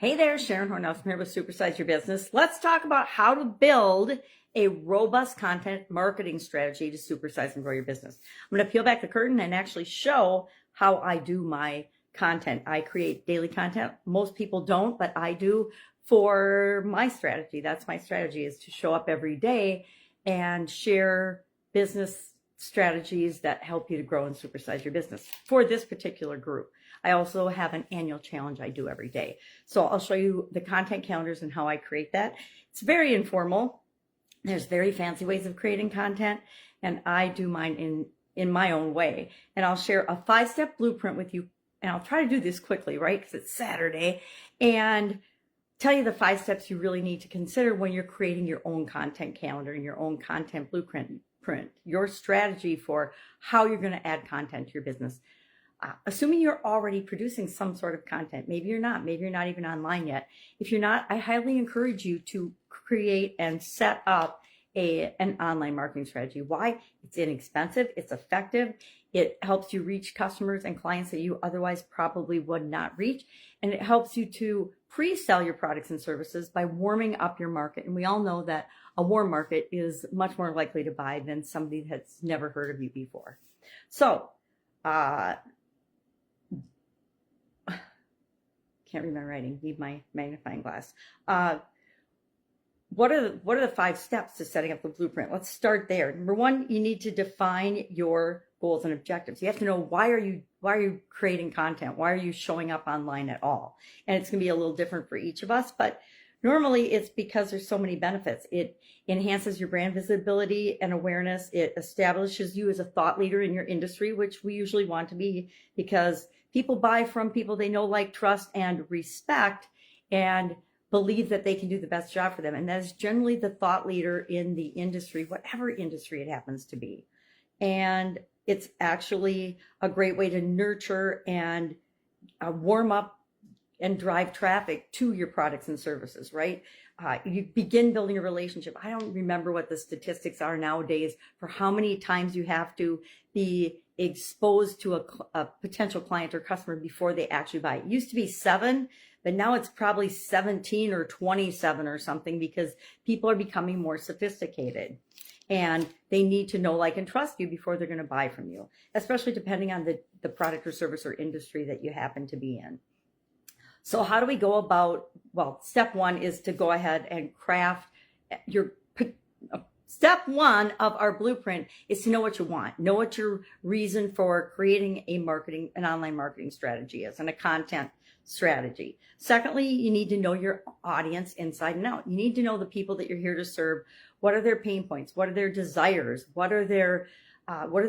Hey there, Sharon Horne-Ellstrom here with Supersize Your Business. Let's talk about how to build a robust content marketing strategy to supersize and grow your business. I'm going to peel back the curtain and actually show how I do my content. I create daily content. Most people don't, but I do for my strategy. That's my strategy, is to show up every day and share business strategies that help you to grow and supersize your business for this particular group. I also have an annual challenge I do every day. So I'll show you the content calendars and how I create that. It's very informal. There's very fancy ways of creating content, and I do mine in my own way. And I'll share a 5-step blueprint with you, and I'll try to do this quickly, right? Because it's Saturday, and tell you the 5 steps you really need to consider when you're creating your own content calendar and your own content blueprint, your strategy for how you're going to add content to your business. Assuming you're already producing some sort of content. Maybe you're not even online yet. If you're not, I highly encourage you to create and set up an online marketing strategy. Why? It's inexpensive, it's effective, it helps you reach customers and clients that you otherwise probably would not reach, and it helps you to pre-sell your products and services by warming up your market. And we all know that a warm market is much more likely to buy than somebody that's never heard of you before. So, can't read my writing, need my magnifying glass. What are the 5 steps to setting up the blueprint? Let's start there. Number 1, you need to define your goals and objectives. You have to know why are you creating content? Why are you showing up online at all? And it's going to be a little different for each of us, but normally it's because there's so many benefits. It enhances your brand visibility and awareness. It establishes you as a thought leader in your industry, which we usually want to be, because people buy from people they know, like, trust, and respect, and believe that they can do the best job for them. And that is generally the thought leader in the industry, whatever industry it happens to be. And it's actually a great way to nurture and warm up and drive traffic to your products and services, right? You begin building a relationship. I don't remember what the statistics are nowadays for how many times you have to be exposed to a potential client or customer before they actually buy. It used to be 7, but now it's probably 17 or 27 or something, because people are becoming more sophisticated and they need to know, like, and trust you before they're going to buy from you, especially depending on the product or service or industry that you happen to be in. So how do we go about, well, step 1 is to go ahead and craft your, step 1 of our blueprint is to know what you want. Know what your reason for creating an online marketing strategy is, and a content strategy. Secondly, you need to know your audience inside and out. You need to know the people that you're here to serve. What are their pain points? What are their desires? What are the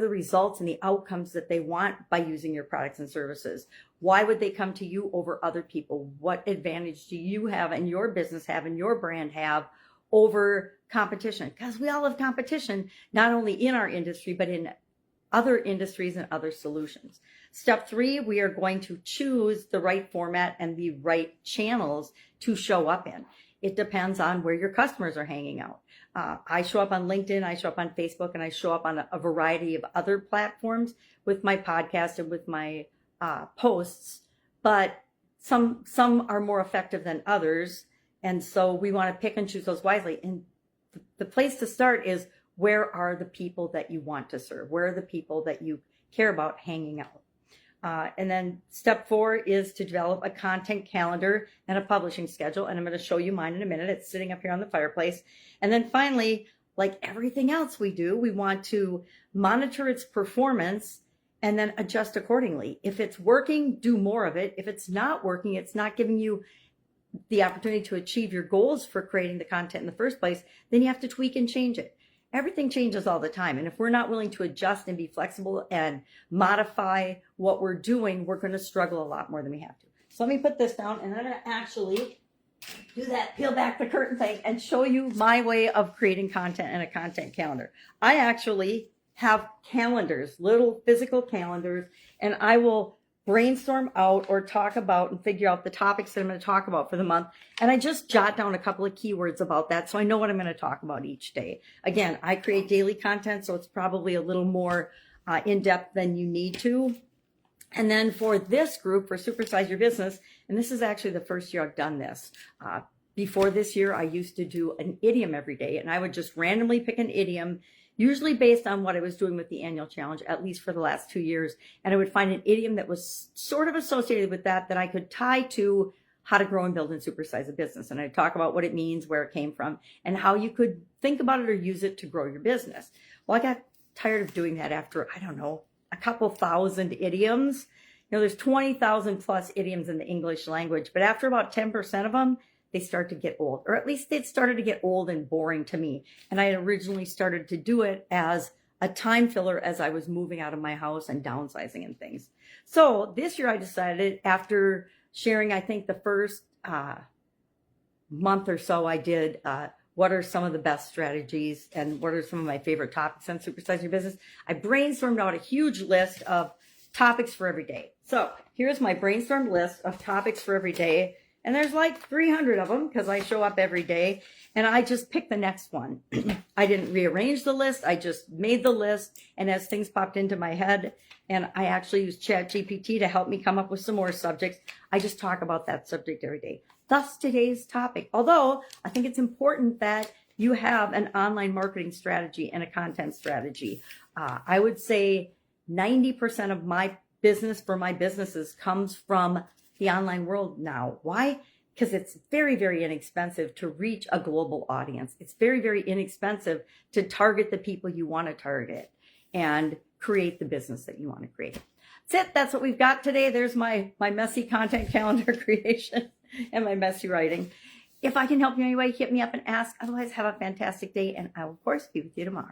results and the outcomes that they want by using your products and services? Why would they come to you over other people? What advantage do you have, and your business have, and your brand have over competition? Because we all have competition, not only in our industry, but in other industries and other solutions. Step 3, we are going to choose the right format and the right channels to show up in. It depends on where your customers are hanging out. I show up on LinkedIn, I show up on Facebook, and I show up on a variety of other platforms with my podcast and with my posts, but some are more effective than others. And so we want to pick and choose those wisely. And the place to start is, where are the people that you want to serve? Where are the people that you care about hanging out? And then step 4 is to develop a content calendar and a publishing schedule. And I'm going to show you mine in a minute. It's sitting up here on the fireplace. And then finally, like everything else we do, we want to monitor its performance and then adjust accordingly. If it's working, do more of it. If it's not working, it's not giving you the opportunity to achieve your goals for creating the content in the first place, then you have to tweak and change it. Everything changes all the time. And if we're not willing to adjust and be flexible and modify what we're doing, we're going to struggle a lot more than we have to. So let me put this down, and I'm going to actually do that peel back the curtain thing and show you my way of creating content and a content calendar. I actually have calendars, little physical calendars, and I will brainstorm out or talk about and figure out the topics that I'm going to talk about for the month. And I just jot down a couple of keywords about that, so I know what I'm going to talk about each day. Again, I create daily content, so it's probably a little more in-depth than you need to. And then for this group, for Supersize Your Business, and this is actually the first year I've done this. Before this year, I used to do an idiom every day, and I would just randomly pick an idiom, usually based on what I was doing with the annual challenge, at least for the last 2 years. And I would find an idiom that was sort of associated with that I could tie to how to grow and build and supersize a business. And I'd talk about what it means, where it came from, and how you could think about it or use it to grow your business. Well, I got tired of doing that after, I don't know, a couple thousand idioms. There's 20,000 plus idioms in the English language, but after about 10% of them, they start to get old, or at least it started to get old and boring to me. And I had originally started to do it as a time filler as I was moving out of my house and downsizing and things. So this year I decided, after sharing, I think the first month or so I did, what are some of the best strategies and what are some of my favorite topics on Supersize Your Business, I brainstormed out a huge list of topics for every day. So here's my brainstormed list of topics for every day. And there's like 300 of them because I show up every day, and I just picked the next one. I didn't rearrange the list. I just made the list, and as things popped into my head, and I actually used ChatGPT to help me come up with some more subjects, I just talk about that subject every day. Thus today's topic. Although I think it's important that you have an online marketing strategy and a content strategy. I would say 90% of my business for my businesses comes from the online world now. Why? Because it's very, very inexpensive to reach a global audience. It's very, very inexpensive to target the people you want to target and create the business that you want to create. That's it. That's what we've got today. There's my messy content calendar creation and my messy writing. If I can help you in any way, hit me up and ask. Otherwise, have a fantastic day, and I will, of course, be with you tomorrow.